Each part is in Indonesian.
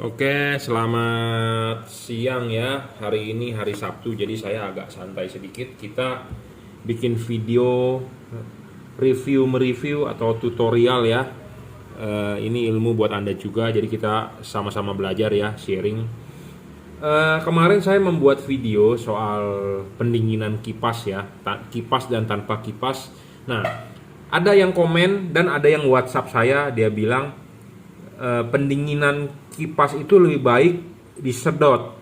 Oke, selamat siang ya. Hari ini hari Sabtu, jadi saya agak santai sedikit. Kita bikin video mereview atau tutorial ya. Ini ilmu buat Anda juga, jadi kita sama-sama belajar ya, sharing. Kemarin saya membuat video soal pendinginan kipas ya, kipas dan tanpa kipas. Nah, ada yang komen dan ada yang WhatsApp saya, dia bilang pendinginan kipas itu lebih baik disedot,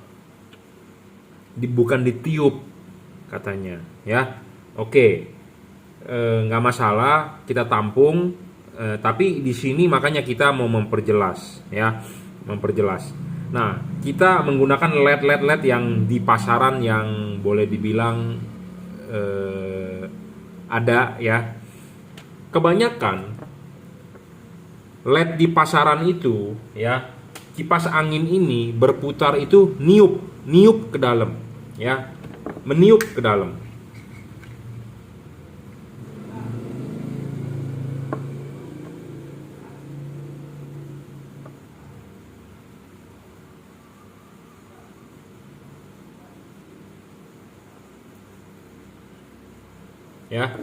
bukan ditiup katanya ya. Oke, nggak masalah kita tampung, tapi di sini makanya kita mau memperjelas ya, memperjelas. Nah, kita menggunakan LED yang di pasaran yang boleh dibilang ada ya. Kebanyakan LED di pasaran itu ya, kipas angin ini berputar itu niup ke dalam ya, meniup ke dalam ya,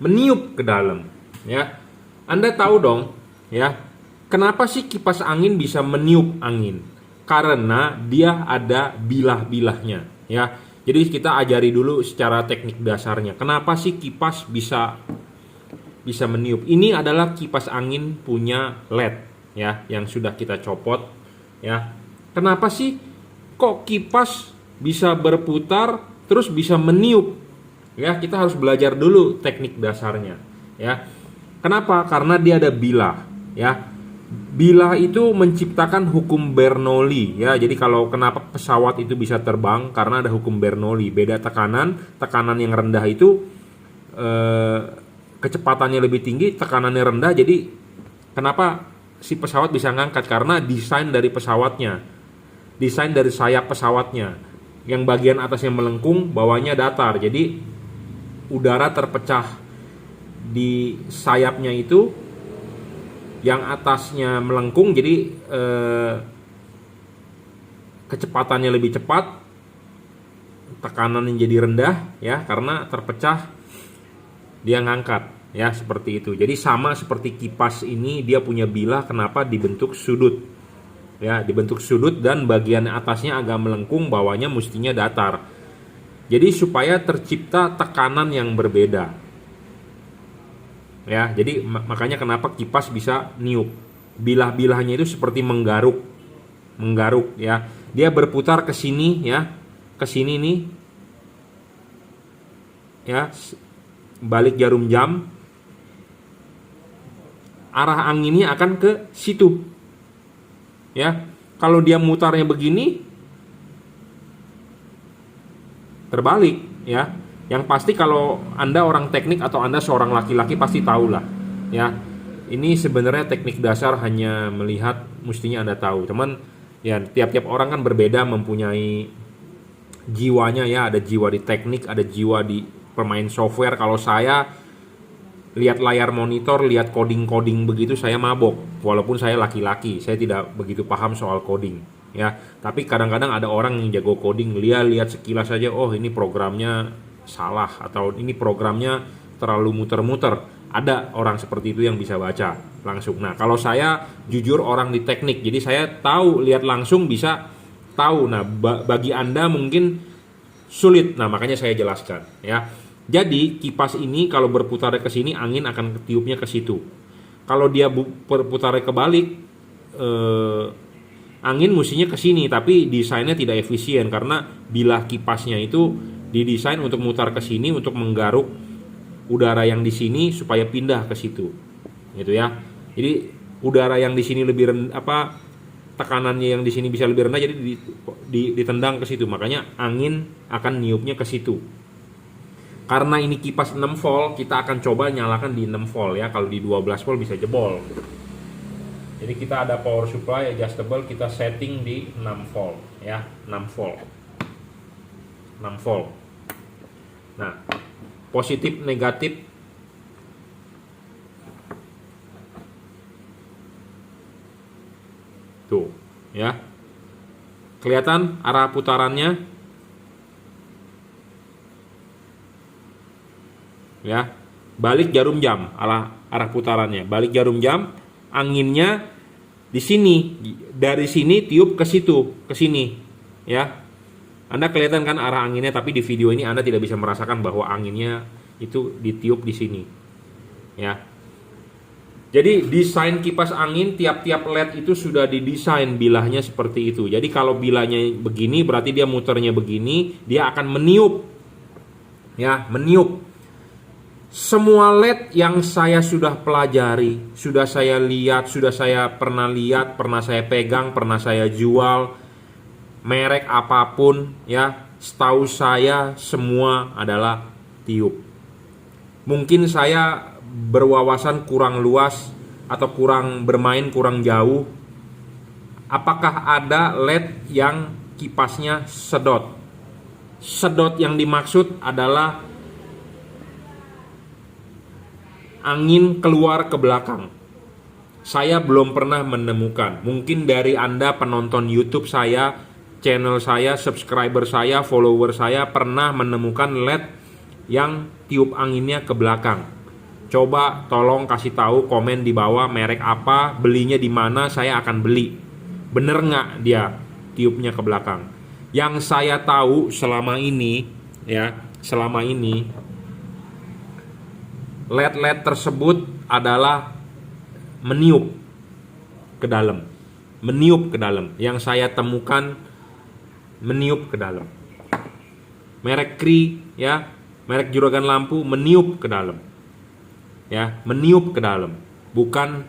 meniup ke dalam ya. Anda tahu dong ya, kenapa sih kipas angin bisa meniup angin? Karena dia ada bilah-bilahnya ya. Jadi kita ajari dulu secara teknik dasarnya. Kenapa sih kipas bisa bisa meniup? Ini adalah kipas angin punya LED ya, yang sudah kita copot ya. Kenapa sih kok kipas bisa berputar terus bisa meniup? Ya, kita harus belajar dulu teknik dasarnya ya. Kenapa? Karena dia ada bilah ya. Bilah itu menciptakan hukum Bernoulli ya. Jadi kalau kenapa pesawat itu bisa terbang, karena ada hukum Bernoulli. Beda tekanan, tekanan yang rendah itu kecepatannya lebih tinggi, tekanannya rendah. Jadi kenapa si pesawat bisa ngangkat? Karena desain dari pesawatnya, desain dari sayap pesawatnya. Yang bagian atasnya melengkung, bawahnya datar. Jadi udara terpecah di sayapnya itu, yang atasnya melengkung, jadi kecepatannya lebih cepat, tekanannya jadi rendah ya, karena terpecah dia ngangkat ya, seperti itu. Jadi sama seperti kipas ini, dia punya bilah, kenapa dibentuk sudut ya, dibentuk sudut dan bagian atasnya agak melengkung, bawahnya mestinya datar. Jadi supaya tercipta tekanan yang berbeda ya. Jadi makanya kenapa kipas bisa niup. Bilah-bilahnya itu seperti menggaruk ya. Dia berputar ke sini ya, ke sini nih ya, balik jarum jam, arah anginnya akan ke situ ya. Kalau dia mutarnya begini, terbalik ya. Yang pasti kalau Anda orang teknik atau Anda seorang laki-laki pasti tahu lah ya. Ini sebenarnya teknik dasar, hanya melihat mestinya Anda tahu. Cuman ya tiap-tiap orang kan berbeda, mempunyai jiwanya ya. Ada jiwa di teknik, ada jiwa di pemain software. Kalau saya lihat layar monitor, lihat coding begitu, saya mabok. Walaupun saya laki-laki, saya tidak begitu paham soal coding ya. Tapi kadang-kadang ada orang yang jago coding, dia lihat sekilas saja, oh ini programnya salah, atau ini programnya terlalu muter-muter. Ada orang seperti itu yang bisa baca langsung. Nah, kalau saya jujur orang di teknik, jadi saya tahu, lihat langsung bisa tahu. Nah, bagi Anda mungkin sulit. Nah, makanya saya jelaskan ya. Jadi kipas ini kalau berputar ke sini, angin akan tiupnya ke situ. Kalau dia berputar kebalik, angin mestinya ke sini, tapi desainnya tidak efisien karena bilah kipasnya itu didesain untuk mutar ke sini, untuk menggaruk udara yang di sini supaya pindah ke situ, gitu ya. Jadi udara yang di sini lebih rendah, tekanannya yang di sini bisa lebih rendah, jadi ditendang ke situ. Makanya angin akan niupnya ke situ. Karena ini kipas 6 volt, kita akan coba nyalakan di 6 volt ya. Kalau di 12 volt bisa jebol. Jadi kita ada power supply adjustable, kita setting di 6 volt ya, 6 volt. 6 volt. Nah, positif negatif tuh ya. Kelihatan arah putarannya? Ya. Balik jarum jam, arah putarannya. Balik jarum jam, anginnya di sini. Dari sini tiup ke situ, ke sini. Ya. Anda kelihatan kan arah anginnya, tapi di video ini Anda tidak bisa merasakan bahwa anginnya itu ditiup di sini. Ya. Jadi desain kipas angin tiap-tiap LED itu sudah didesain bilahnya seperti itu. Jadi kalau bilahnya begini berarti dia muternya begini, dia akan meniup. Ya, meniup. Semua LED yang saya sudah pelajari, sudah saya lihat, sudah saya pernah lihat, pernah saya pegang, pernah saya jual, merek apapun ya, setahu saya semua adalah tiup. Mungkin saya berwawasan kurang luas atau kurang bermain kurang jauh. Apakah ada LED yang kipasnya sedot? Sedot yang dimaksud adalah angin keluar ke belakang. Saya belum pernah menemukan. Mungkin dari Anda penonton YouTube saya, channel saya, subscriber saya, follower saya pernah menemukan LED yang tiup anginnya ke belakang. Coba tolong kasih tahu, komen di bawah merek apa, belinya di mana, saya akan beli. Bener nggak dia tiupnya ke belakang? Yang saya tahu selama ini ya, selama ini LED-LED tersebut adalah meniup ke dalam. Meniup ke dalam. Yang saya temukan meniup ke dalam. Merek Cree ya, merek juragan lampu meniup ke dalam. Ya, meniup ke dalam, bukan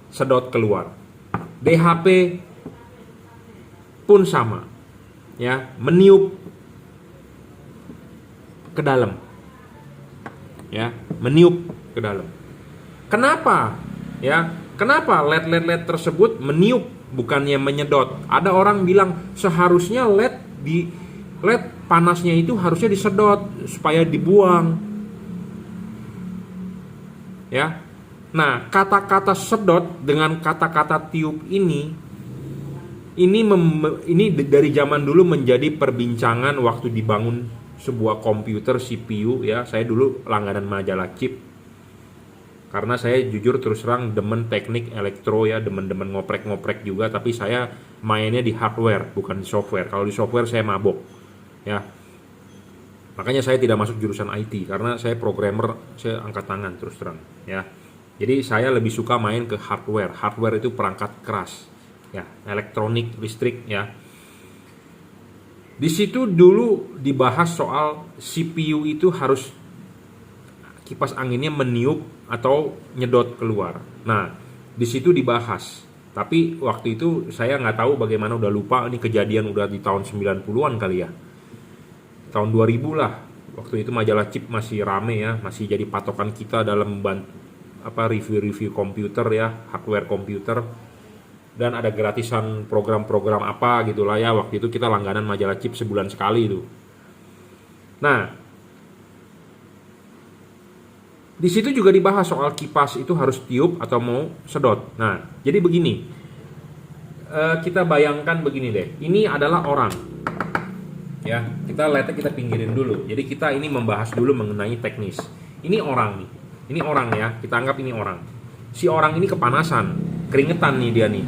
sedot keluar. DHP pun sama. Ya, meniup ke dalam. Ya, meniup ke dalam. Kenapa? Ya, kenapa LED tersebut meniup bukannya menyedot? Ada orang bilang seharusnya LED panasnya itu harusnya disedot supaya dibuang. Ya. Nah, kata-kata sedot dengan kata-kata tiup ini dari zaman dulu menjadi perbincangan waktu dibangun sebuah komputer CPU ya. Saya dulu langganan majalah Chip. Karena saya jujur terus terang demen teknik elektro ya, demen-demen ngoprek-ngoprek juga, tapi saya mainnya di hardware bukan di software. Kalau di software saya mabok. Ya. Makanya saya tidak masuk jurusan IT karena saya programmer, saya angkat tangan terus terang ya. Jadi saya lebih suka main ke hardware. Hardware itu perangkat keras ya, elektronik, listrik ya. Di situ dulu dibahas soal CPU itu harus kipas anginnya meniup atau nyedot keluar. Nah, di situ dibahas. Tapi waktu itu saya nggak tahu bagaimana, udah lupa, ini kejadian udah di tahun 90-an kali ya. Tahun 2000 lah, waktu itu majalah Chip masih rame ya, masih jadi patokan kita dalam review-review komputer ya, hardware komputer, dan ada gratisan program-program apa gitulah ya. Waktu itu kita langganan majalah Chip sebulan sekali itu. Nah, di situ juga dibahas soal kipas itu harus tiup atau mau sedot. Nah, jadi begini, kita bayangkan begini deh, ini adalah orang. Ya, kita pinggirin dulu. Jadi kita ini membahas dulu mengenai teknis. Ini orang nih. Ini orang ya, kita anggap ini orang. Si orang ini kepanasan, keringetan nih dia nih.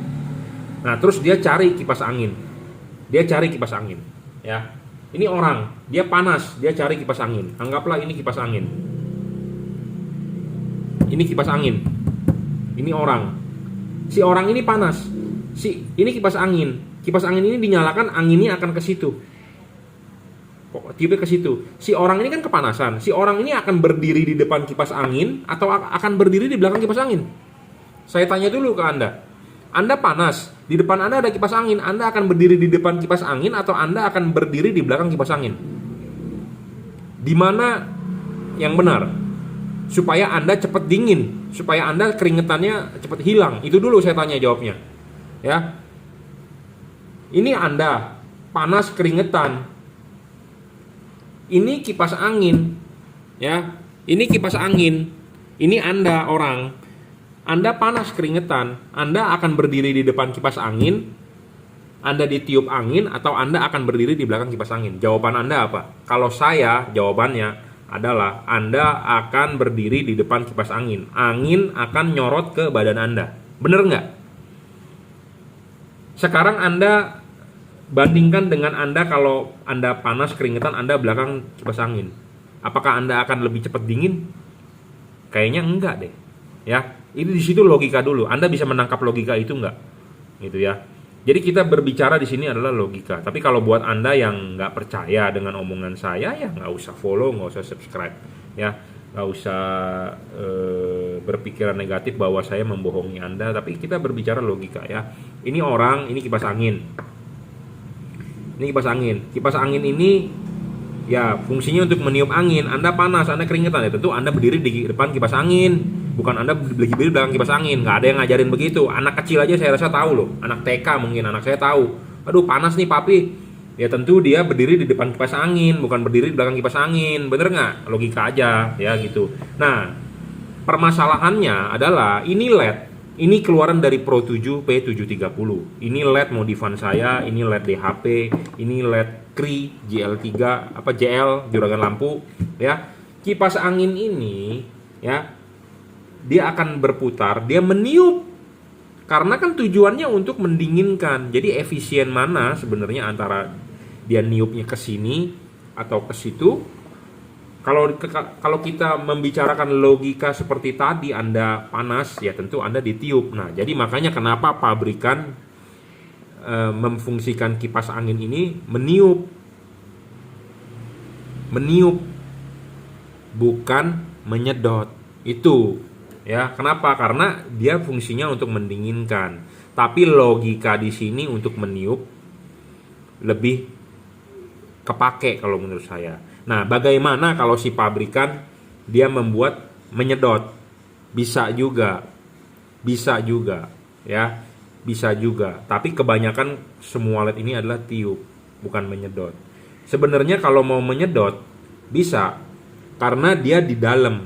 Nah, terus dia cari kipas angin. Dia cari kipas angin, ya. Ini orang, dia panas, dia cari kipas angin. Anggaplah ini kipas angin. Ini kipas angin. Ini orang. Si orang ini panas. Ini kipas angin. Kipas angin ini dinyalakan, anginnya akan ke situ. Tiupnya ke situ. Si orang ini kan kepanasan. Si orang ini akan berdiri di depan kipas angin atau akan berdiri di belakang kipas angin? Saya tanya dulu ke Anda. Anda panas, di depan Anda ada kipas angin. Anda akan berdiri di depan kipas angin atau Anda akan berdiri di belakang kipas angin? Di mana yang benar? Supaya Anda cepat dingin, supaya Anda keringetannya cepat hilang. Itu dulu saya tanya jawabnya. Ya. Ini Anda panas keringetan. Ini kipas angin, ya. Ini kipas angin. Ini Anda orang. Anda panas keringetan. Anda akan berdiri di depan kipas angin Anda ditiup angin atau Anda akan berdiri di belakang kipas angin? Jawaban Anda apa? Kalau saya, jawabannya adalah Anda akan berdiri di depan kipas angin. Angin akan nyorot ke badan Anda. Bener nggak? Sekarang Anda bandingkan dengan Anda kalau Anda panas, keringetan, Anda belakang kipas angin. Apakah Anda akan lebih cepat dingin? Kayaknya enggak deh. Ya, ini di situ logika dulu. Anda bisa menangkap logika itu enggak? Gitu ya. Jadi kita berbicara di sini adalah logika. Tapi kalau buat Anda yang nggak percaya dengan omongan saya, ya nggak usah follow, nggak usah subscribe, ya nggak usah berpikiran negatif bahwa saya membohongi Anda. Tapi kita berbicara logika ya. Ini orang, ini kipas angin. Ini kipas angin. Kipas angin ini ya fungsinya untuk meniup angin. Anda panas, Anda keringetan, ya tentu Anda berdiri di depan kipas angin. Bukan Anda berdiri di belakang kipas angin. Nggak ada yang ngajarin begitu. Anak kecil aja saya rasa tahu loh. Anak TK mungkin anak saya tahu. Aduh panas nih papi. Ya tentu dia berdiri di depan kipas angin, bukan berdiri di belakang kipas angin. Bener nggak? Logika aja ya gitu. Nah permasalahannya adalah ini LED. Ini keluaran dari Pro 7 P730. Ini LED modifan saya. Ini LED DHP. Ini LED Cree GL3 apa JL juragan lampu ya. Kipas angin ini ya dia akan berputar, dia meniup. Karena kan tujuannya untuk mendinginkan. Jadi efisien mana sebenarnya antara dia niupnya ke sini atau ke situ? Kalau kita membicarakan logika seperti tadi, Anda panas, ya tentu Anda ditiup. Nah, jadi makanya kenapa pabrikan memfungsikan kipas angin ini meniup. Meniup bukan menyedot. Itu ya, kenapa? Karena dia fungsinya untuk mendinginkan. Tapi logika di sini untuk meniup lebih kepake kalau menurut saya. Nah, bagaimana kalau si pabrikan dia membuat menyedot? Bisa juga. Bisa juga, ya. Bisa juga. Tapi kebanyakan semua LED ini adalah tiup, bukan menyedot. Sebenarnya kalau mau menyedot bisa karena dia di dalam.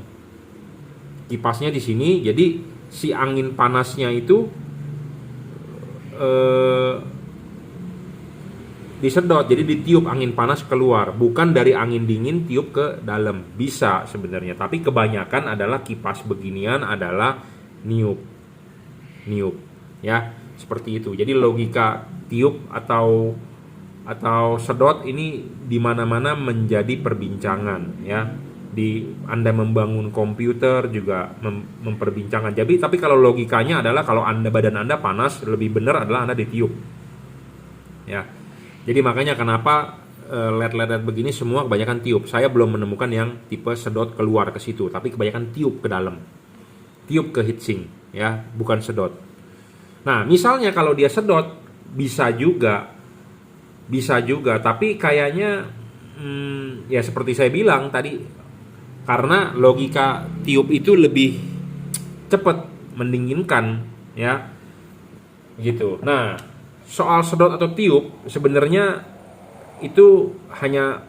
Kipasnya di sini, jadi si angin panasnya itu disedot, jadi ditiup angin panas keluar, bukan dari angin dingin tiup ke dalam. Bisa sebenarnya, tapi kebanyakan adalah kipas beginian adalah niup, ya seperti itu. Jadi logika tiup atau sedot ini di mana-mana menjadi perbincangan, ya. Anda membangun komputer juga memperbincangkan. Tapi kalau logikanya adalah kalau badan Anda panas, lebih benar adalah Anda ditiup. Ya. Jadi makanya kenapa LED begini semua kebanyakan tiup. Saya belum menemukan yang tipe sedot keluar ke situ, tapi kebanyakan tiup ke dalam. Tiup ke heatsink, ya, bukan sedot. Nah, misalnya kalau dia sedot bisa juga, tapi kayaknya ya seperti saya bilang tadi, karena logika tiup itu lebih cepat mendinginkan, ya, gitu. Nah, soal sedot atau tiup sebenarnya itu hanya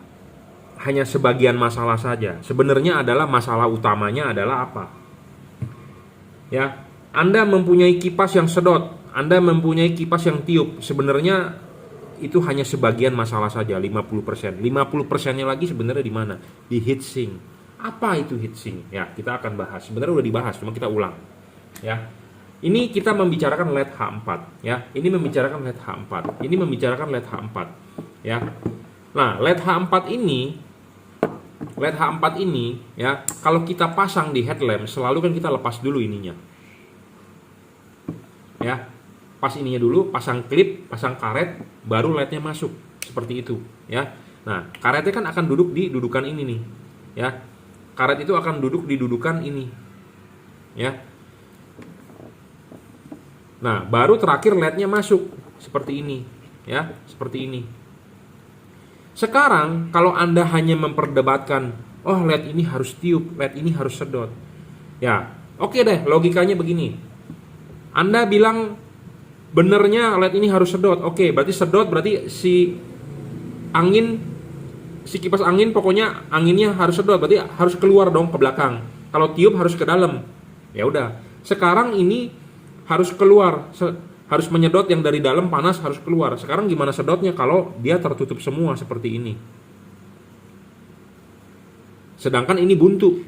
sebagian masalah saja. Sebenarnya adalah masalah utamanya adalah apa? Ya, Anda mempunyai kipas yang sedot, Anda mempunyai kipas yang tiup. Sebenarnya itu hanya sebagian masalah saja, 50%. 50%-nya lagi sebenarnya di mana? Di heatsink. Apa itu heatsink? Ya, kita akan bahas. Sebenarnya udah dibahas, cuma kita ulang. Ya. Ini kita membicarakan LED H4, ya. Ini membicarakan LED H4. Ini membicarakan LED H4, ya. Nah, LED H4 ini, ya, kalau kita pasang di headlamp, selalu kan kita lepas dulu ininya. Ya. Pas ininya dulu, pasang klip, pasang karet, baru LED-nya masuk. Seperti itu, ya. Nah, karetnya kan akan duduk di dudukan ini nih, ya. Karet itu akan duduk di dudukan ini, ya. Nah, baru terakhir LED-nya masuk seperti ini, ya, seperti ini. Sekarang kalau Anda hanya memperdebatkan, oh LED ini harus tiup, LED ini harus sedot, ya, oke deh, logikanya begini. Anda bilang benernya LED ini harus sedot, oke, berarti sedot berarti si kipas angin pokoknya anginnya harus sedot, berarti harus keluar dong ke belakang. Kalau tiup harus ke dalam. Ya udah. Sekarang ini harus keluar. harus menyedot yang dari dalam panas harus keluar. Sekarang gimana sedotnya kalau dia tertutup semua seperti ini? Sedangkan ini buntu.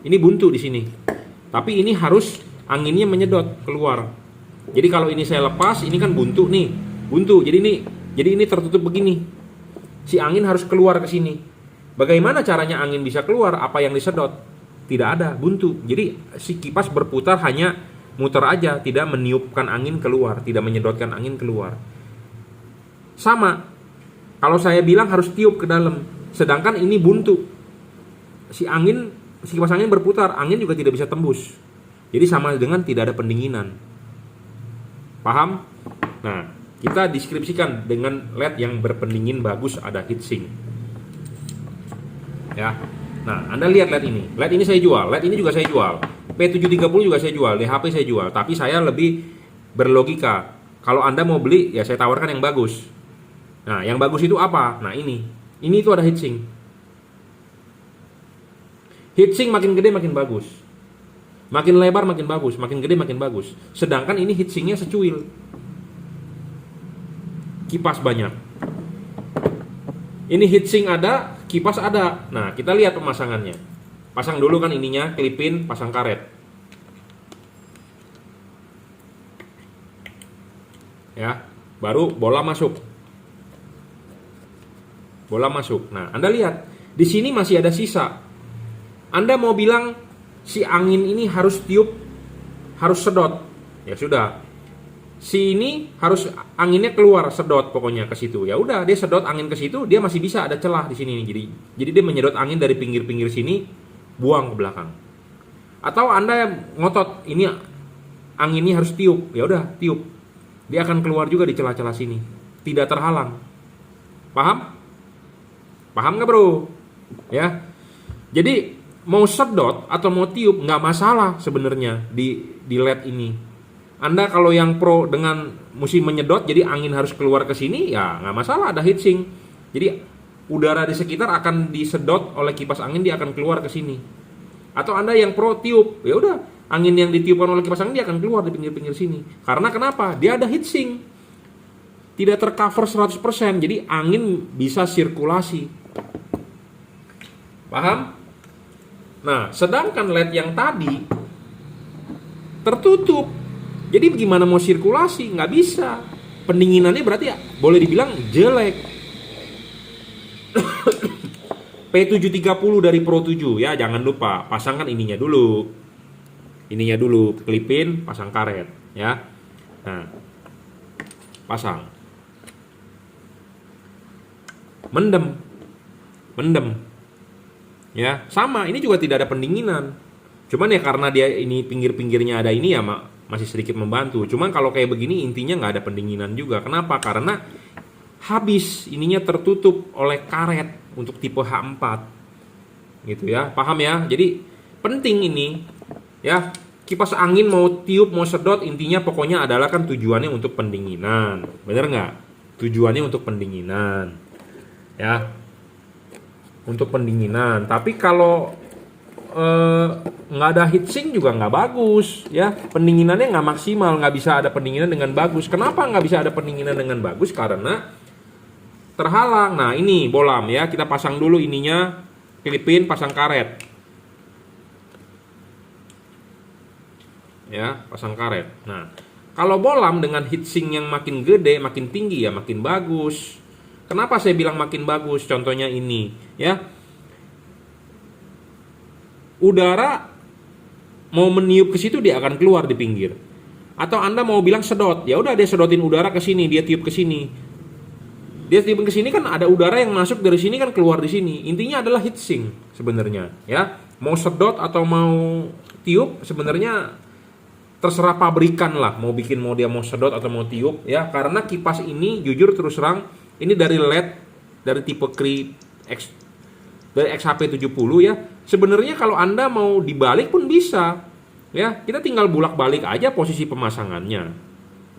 Ini buntu di sini. Tapi ini harus anginnya menyedot keluar. Jadi kalau ini saya lepas, ini kan buntu nih. Buntu. Jadi ini tertutup begini. Si angin harus keluar ke sini. Bagaimana caranya angin bisa keluar? Apa yang disedot? Tidak ada, buntu. Jadi si kipas berputar hanya muter aja, tidak meniupkan angin keluar, tidak menyedotkan angin keluar. Sama, kalau saya bilang harus tiup ke dalam, sedangkan ini buntu. Si kipas angin berputar, angin juga tidak bisa tembus. Jadi sama dengan tidak ada pendinginan. Paham? Nah, kita deskripsikan dengan LED yang berpendingin bagus, ada heatsink. Ya. Nah, Anda lihat LED ini. LED ini saya jual, LED ini juga saya jual. P730 juga saya jual, DHP saya jual. Tapi saya lebih berlogika. Kalau Anda mau beli, ya saya tawarkan yang bagus. Nah, yang bagus itu apa? Nah, ini. Ini itu ada heatsink. Heatsink makin gede makin bagus. Makin lebar makin bagus, makin gede makin bagus. Sedangkan ini heatsinknya secuil. Kipas banyak. Ini heatsink ada, kipas ada. Nah, kita lihat pemasangannya. Pasang dulu kan ininya, klipin, pasang karet. Ya, baru bola masuk. Bola masuk. Nah, Anda lihat, di sini masih ada sisa. Anda mau bilang si angin ini harus tiup, harus sedot. Ya sudah. Si ini harus anginnya keluar, sedot pokoknya ke situ. Ya udah, dia sedot angin ke situ, dia masih bisa ada celah di sini. Jadi dia menyedot angin dari pinggir-pinggir sini, buang ke belakang. Atau Anda ngotot, ini anginnya harus tiup. Ya udah, tiup. Dia akan keluar juga di celah-celah sini. Tidak terhalang. Paham? Paham nggak, bro? Ya. Jadi mau sedot atau mau tiup nggak masalah sebenarnya di LED ini. Anda kalau yang pro dengan mesti menyedot, jadi angin harus keluar ke sini, ya nggak masalah, ada heatsink. Jadi udara di sekitar akan disedot oleh kipas angin, dia akan keluar ke sini. Atau Anda yang pro tiup, ya udah, angin yang ditiupkan oleh kipas angin dia akan keluar di pinggir-pinggir sini. Karena kenapa? Dia ada heatsink. Tidak tercover 100%, jadi angin bisa sirkulasi. Paham? Nah, sedangkan LED yang tadi tertutup. Jadi gimana mau sirkulasi? Nggak bisa. Pendinginannya berarti ya, boleh dibilang jelek. P730 dari Pro 7 ya, jangan lupa pasangkan ininya dulu. Ininya dulu, klipin, pasang karet ya. Nah, pasang. Mendem. Ya, sama, ini juga tidak ada pendinginan. Cuman ya karena dia ini pinggir-pinggirnya ada ini ya, masih sedikit membantu. Cuman kalau kayak begini intinya nggak ada pendinginan juga. Kenapa? Karena habis ininya tertutup oleh karet untuk tipe H4. Gitu ya, paham ya? Jadi penting ini ya, kipas angin mau tiup mau sedot intinya pokoknya adalah kan tujuannya untuk pendinginan. Bener nggak? Tujuannya untuk pendinginan. Ya. Untuk pendinginan. Tapi kalau nggak ada heatsink juga nggak bagus ya, pendinginannya nggak maksimal, nggak bisa ada pendinginan dengan bagus. Kenapa nggak bisa ada pendinginan dengan bagus? Karena terhalang. Nah ini bolam ya, kita pasang dulu ininya, klipin, pasang karet ya, pasang karet. Nah kalau bolam dengan heatsink yang makin gede makin tinggi ya makin bagus. Kenapa saya bilang makin bagus? Contohnya ini ya, udara mau meniup ke situ dia akan keluar di pinggir. Atau Anda mau bilang sedot, ya udah dia sedotin udara ke sini, dia tiup ke sini. Dia tiup ke sini kan ada udara yang masuk dari sini kan keluar di sini. Intinya adalah heatsink sebenarnya, ya. Mau sedot atau mau tiup sebenarnya terserah pabrikan lah, mau bikin mau dia mau sedot atau mau tiup ya. Karena kipas ini jujur terus terang ini dari LED dari tipe Cree X dari XHP70 ya. Sebenarnya kalau Anda mau dibalik pun bisa. Ya, kita tinggal bolak-balik aja posisi pemasangannya.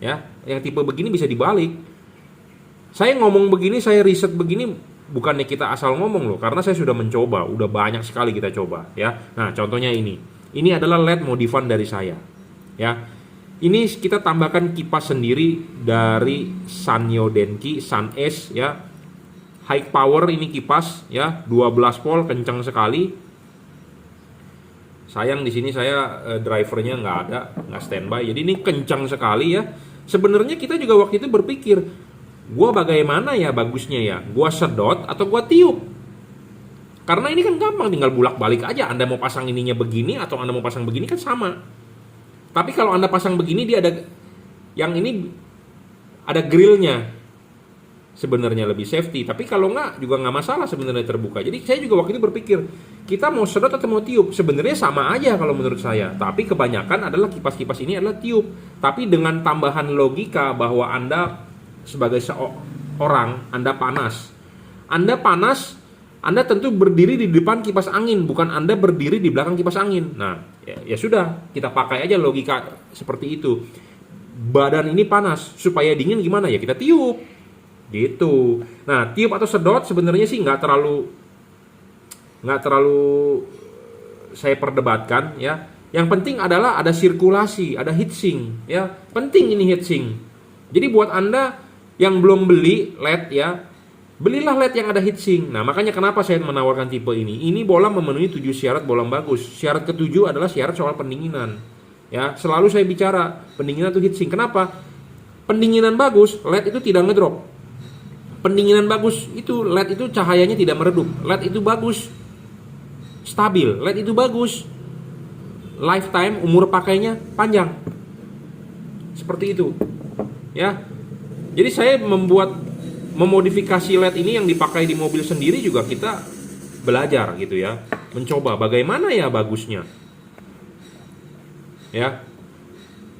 Ya, yang tipe begini bisa dibalik. Saya ngomong begini, saya riset begini bukannya kita asal ngomong loh, karena saya sudah mencoba, udah banyak sekali kita coba ya. Nah, contohnya ini. Ini adalah LED modifan dari saya. Ya. Ini kita tambahkan kipas sendiri dari Sanyo Denki Sun S ya. High power ini kipas ya, 12 volt, kencang sekali. Sayang di sini saya drivernya nggak ada, nggak standby. Jadi ini kencang sekali ya. Sebenarnya kita juga waktu itu berpikir, gua bagaimana ya bagusnya ya? Gua sedot atau gua tiup? Karena ini kan gampang, tinggal bolak-balik aja. Anda mau pasang ininya begini atau Anda mau pasang begini kan sama. Tapi kalau Anda pasang begini, dia ada yang ini ada grillnya, sebenarnya lebih safety. Tapi kalau nggak juga nggak masalah sebenarnya terbuka. Jadi saya juga waktu itu berpikir, kita mau sedot atau mau tiup, sebenarnya sama aja kalau menurut saya. Tapi kebanyakan adalah kipas-kipas ini adalah tiup. Tapi dengan tambahan logika bahwa Anda sebagai seorang Anda panas, Anda tentu berdiri di depan kipas angin, bukan Anda berdiri di belakang kipas angin. Nah, ya sudah, kita pakai aja logika seperti itu. Badan ini panas, supaya dingin gimana ya? Kita tiup, gitu. Nah, tiup atau sedot sebenarnya sih nggak terlalu saya perdebatkan ya. Yang penting adalah ada sirkulasi, ada heatsink ya. Penting ini heatsink. Jadi buat Anda yang belum beli LED ya, belilah LED yang ada heatsink. Nah, makanya kenapa saya menawarkan tipe ini. Ini bola memenuhi 7 syarat bola bagus. Syarat ke-7 adalah syarat soal pendinginan. Ya, selalu saya bicara pendinginan itu heatsink. Kenapa? Pendinginan bagus, LED itu tidak ngedrop. Pendinginan bagus itu LED itu cahayanya tidak meredup. LED itu bagus, stabil. LED itu bagus, lifetime, umur pakainya panjang. Seperti itu. Ya. Jadi saya memodifikasi LED ini yang dipakai di mobil sendiri juga kita belajar gitu ya, mencoba bagaimana ya bagusnya ya.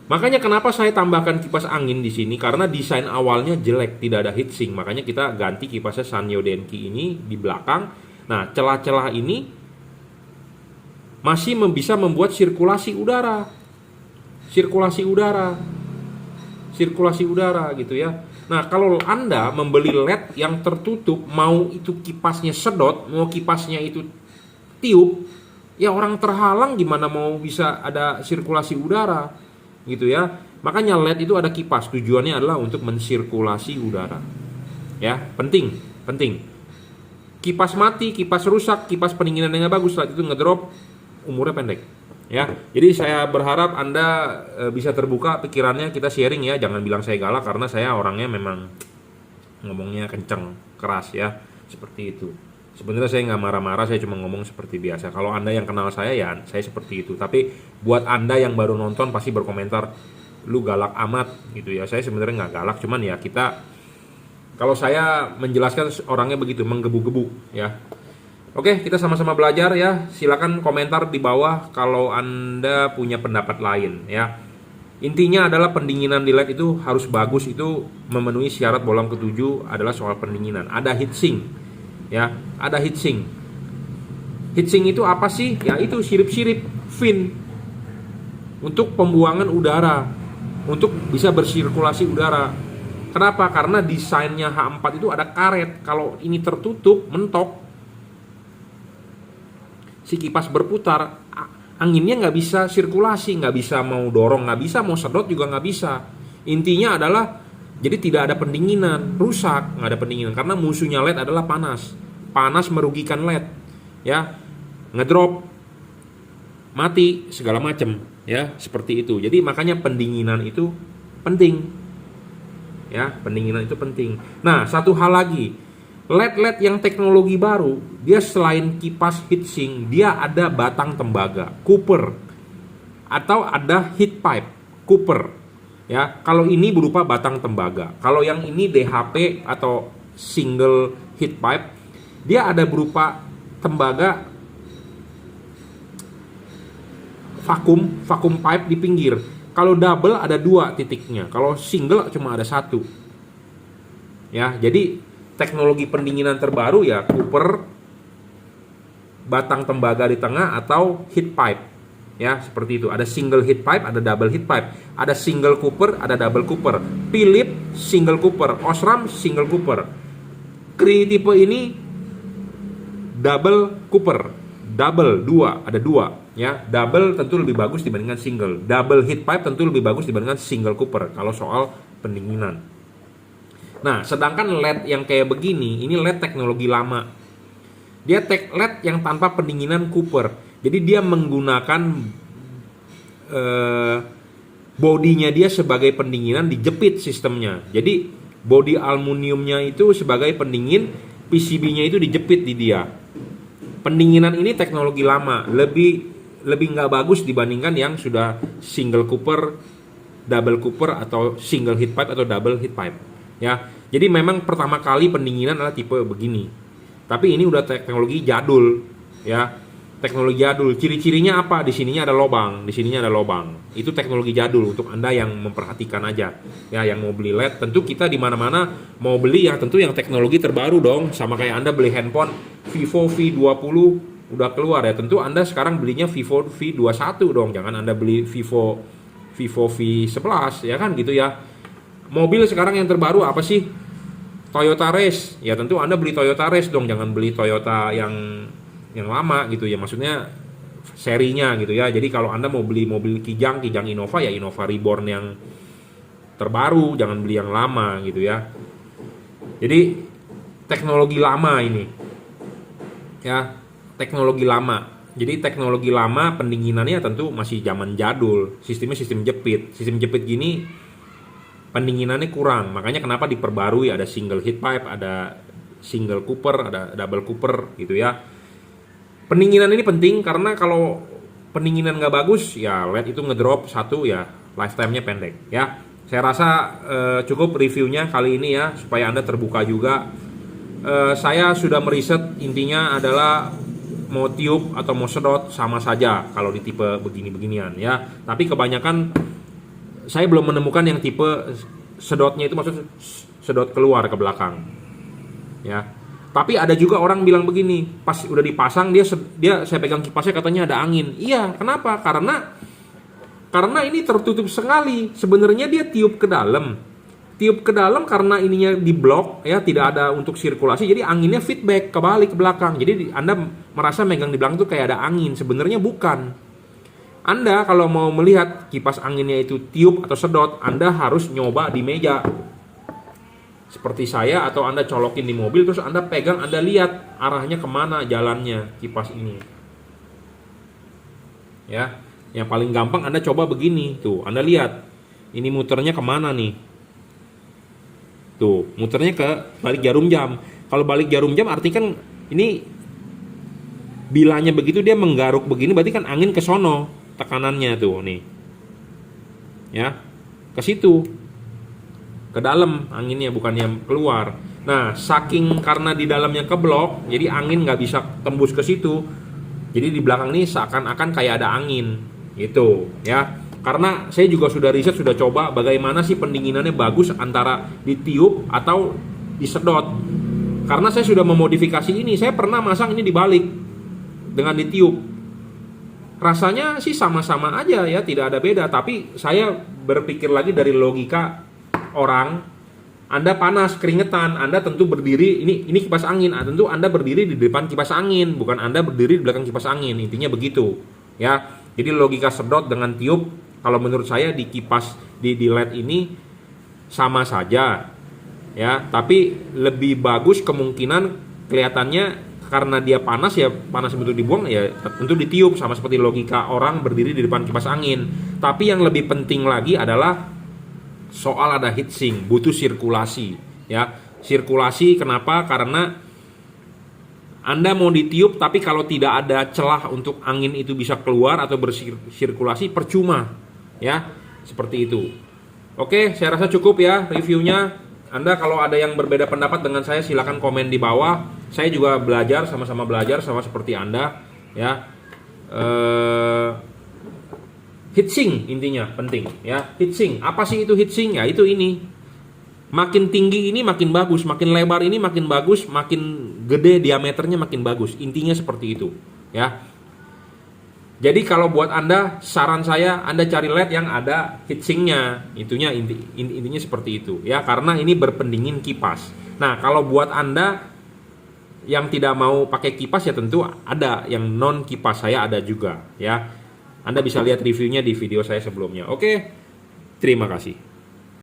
Makanya kenapa saya tambahkan kipas angin di sini, karena desain awalnya jelek, tidak ada heatsink. Makanya kita ganti kipasnya Sanyo Denki ini di belakang. Nah, celah-celah ini masih bisa membuat sirkulasi udara gitu ya. Nah, kalau Anda membeli LED yang tertutup, mau itu kipasnya sedot, mau kipasnya itu tiup, ya orang terhalang gimana mau bisa ada sirkulasi udara, gitu ya. Makanya LED itu ada kipas, tujuannya adalah untuk mensirkulasi udara. Ya, penting. Kipas mati, kipas rusak, kipas pendinginan yang bagus, LED itu ngedrop, umurnya pendek. Ya, jadi saya berharap Anda bisa terbuka pikirannya, kita sharing ya, jangan bilang saya galak karena saya orangnya memang ngomongnya kenceng, keras ya, seperti itu. Sebenarnya saya nggak marah-marah, saya cuma ngomong seperti biasa. Kalau Anda yang kenal saya ya, saya seperti itu. Tapi buat Anda yang baru nonton pasti berkomentar, lu galak amat gitu ya. Saya sebenarnya nggak galak, cuman ya kita, kalau saya menjelaskan orangnya begitu, menggebu-gebu ya. Oke, kita sama-sama belajar ya. Silakan komentar di bawah kalau Anda punya pendapat lain ya. Intinya adalah pendinginan di LED itu harus bagus, itu memenuhi syarat bolam ke-7 adalah soal pendinginan. Ada heatsink ya, ada heatsink. Heatsink itu apa sih? Ya itu sirip-sirip fin untuk pembuangan udara, untuk bisa bersirkulasi udara. Kenapa? Karena desainnya H4 itu ada karet. Kalau ini tertutup, mentok, si kipas berputar, anginnya nggak bisa sirkulasi, nggak bisa mau dorong, nggak bisa mau sedot juga nggak bisa. Intinya adalah jadi tidak ada pendinginan, rusak, nggak ada pendinginan karena musuhnya LED adalah panas. Panas merugikan LED, ya, ngedrop, mati segala macam, ya seperti itu. Jadi makanya pendinginan itu penting, ya pendinginan itu penting. Nah, satu hal lagi. LED yang teknologi baru, dia selain kipas heatsink, dia ada batang tembaga, Cooper, atau ada heat pipe, Cooper. Ya, kalau ini berupa batang tembaga. Kalau yang ini DHP atau single heat pipe, dia ada berupa tembaga vakum pipe di pinggir. Kalau double ada 2 titiknya, kalau single cuma ada 1. Ya, jadi teknologi pendinginan terbaru ya Cooper, batang tembaga di tengah, atau heat pipe. Ya, seperti itu. Ada single heat pipe, ada double heat pipe. Ada single Cooper, ada double Cooper. Philips single Cooper, Osram single Cooper. Cree tipe ini double Cooper. Double 2, ada 2. Ya, double tentu lebih bagus dibandingkan single. Double heat pipe tentu lebih bagus dibandingkan single cooper kalau soal pendinginan. Nah, sedangkan LED yang kayak begini, ini LED teknologi lama. Dia LED yang tanpa pendinginan cooper. Jadi dia menggunakan bodinya dia sebagai pendinginan, dijepit sistemnya. Jadi body aluminiumnya itu sebagai pendingin, PCB-nya itu dijepit di dia. Pendinginan ini teknologi lama, lebih nggak bagus dibandingkan yang sudah single cooper, double cooper, atau single heat pipe atau double heat pipe. Ya, jadi memang pertama kali pendinginan adalah tipe begini. Tapi ini udah teknologi jadul, ya. Teknologi jadul. Ciri-cirinya apa? Di sininya ada lubang, di sininya ada lubang. Itu teknologi jadul untuk Anda yang memperhatikan aja. Ya, yang mau beli LED, tentu kita di mana-mana mau beli ya tentu yang teknologi terbaru dong. Sama kayak Anda beli handphone Vivo V20 udah keluar ya. Tentu Anda sekarang belinya Vivo V21 dong. Jangan Anda beli Vivo V11 ya kan gitu ya. Mobil sekarang yang terbaru apa sih? Toyota Race. Ya tentu Anda beli Toyota Race dong, jangan beli Toyota yang lama gitu ya, maksudnya serinya gitu ya. Jadi kalau Anda mau beli mobil Kijang Innova ya Innova Reborn yang terbaru, jangan beli yang lama gitu ya. Jadi teknologi lama ini ya, teknologi lama. Jadi teknologi lama pendinginannya tentu masih zaman jadul, sistemnya sistem jepit gini pendinginannya kurang, makanya kenapa diperbarui, ada single heat pipe, ada single cooper, ada double cooper gitu ya. Pendinginan ini penting karena kalau pendinginan nggak bagus ya LED itu ngedrop satu ya, lifetime-nya pendek ya. Saya rasa cukup reviewnya kali ini ya, supaya Anda terbuka juga. Saya sudah meriset, intinya adalah mau tiup atau mau sedot sama saja kalau di tipe begini-beginian ya. Tapi kebanyakan saya belum menemukan yang tipe sedotnya itu maksud sedot keluar ke belakang ya. Tapi ada juga orang bilang begini, pas udah dipasang dia saya pegang kipasnya katanya ada angin. Iya, kenapa? Karena ini tertutup sekali. Sebenarnya dia tiup ke dalam. Tiup ke dalam karena ininya diblok ya, tidak ada untuk sirkulasi. Jadi anginnya feedback kebalik ke belakang. Jadi Anda merasa megang di belakang itu kayak ada angin. Sebenarnya bukan. Anda kalau mau melihat kipas anginnya itu tiup atau sedot, Anda harus nyoba di meja. Seperti saya, atau Anda colokin di mobil terus Anda pegang, Anda lihat arahnya kemana jalannya kipas ini. Ya, yang paling gampang Anda coba begini, tuh Anda lihat ini muternya kemana nih. Tuh, muternya ke balik jarum jam. Kalau balik jarum jam artinya kan ini bilanya begitu dia menggaruk begini, berarti kan angin ke sono tekanannya tuh nih. Ya, ke situ. Ke dalam anginnya, bukannya keluar. Nah, saking karena di dalamnya keblok, jadi angin nggak bisa tembus ke situ. Jadi di belakang ini seakan-akan kayak ada angin, gitu ya. Karena saya juga sudah riset, sudah coba bagaimana sih pendinginannya bagus antara ditiup atau disedot. Karena saya sudah memodifikasi ini, saya pernah masang ini dibalik dengan ditiup. Rasanya sih sama-sama aja ya, tidak ada beda. Tapi saya berpikir lagi dari logika orang, Anda panas, keringetan, Anda tentu berdiri, ini kipas angin, tentu Anda berdiri di depan kipas angin, bukan Anda berdiri di belakang kipas angin, intinya begitu ya. Jadi logika sedot dengan tiup, kalau menurut saya di kipas di LED ini sama saja ya, tapi lebih bagus kemungkinan kelihatannya karena dia panas ya, panas untuk dibuang ya tentu ditiup, sama seperti logika orang berdiri di depan kipas angin. Tapi yang lebih penting lagi adalah soal ada heatsink, butuh sirkulasi ya. Sirkulasi kenapa? Karena Anda mau ditiup tapi kalau tidak ada celah untuk angin itu bisa keluar atau bersirkulasi, percuma ya, seperti itu. Oke, saya rasa cukup ya reviewnya. Anda kalau ada yang berbeda pendapat dengan saya silakan komen di bawah. Saya juga belajar, sama-sama belajar sama seperti Anda ya. Heatsink intinya penting ya. Heatsink, apa sih itu heatsink? Ya itu ini. Makin tinggi ini makin bagus, makin lebar ini makin bagus, makin gede diameternya makin bagus. Intinya seperti itu ya. Jadi kalau buat Anda, saran saya Anda cari LED yang ada heatsinknya. Itunya intinya seperti itu ya, karena ini berpendingin kipas. Nah, kalau buat Anda yang tidak mau pakai kipas ya tentu ada, yang non kipas saya ada juga ya. Anda bisa lihat reviewnya di video saya sebelumnya. Oke, terima kasih.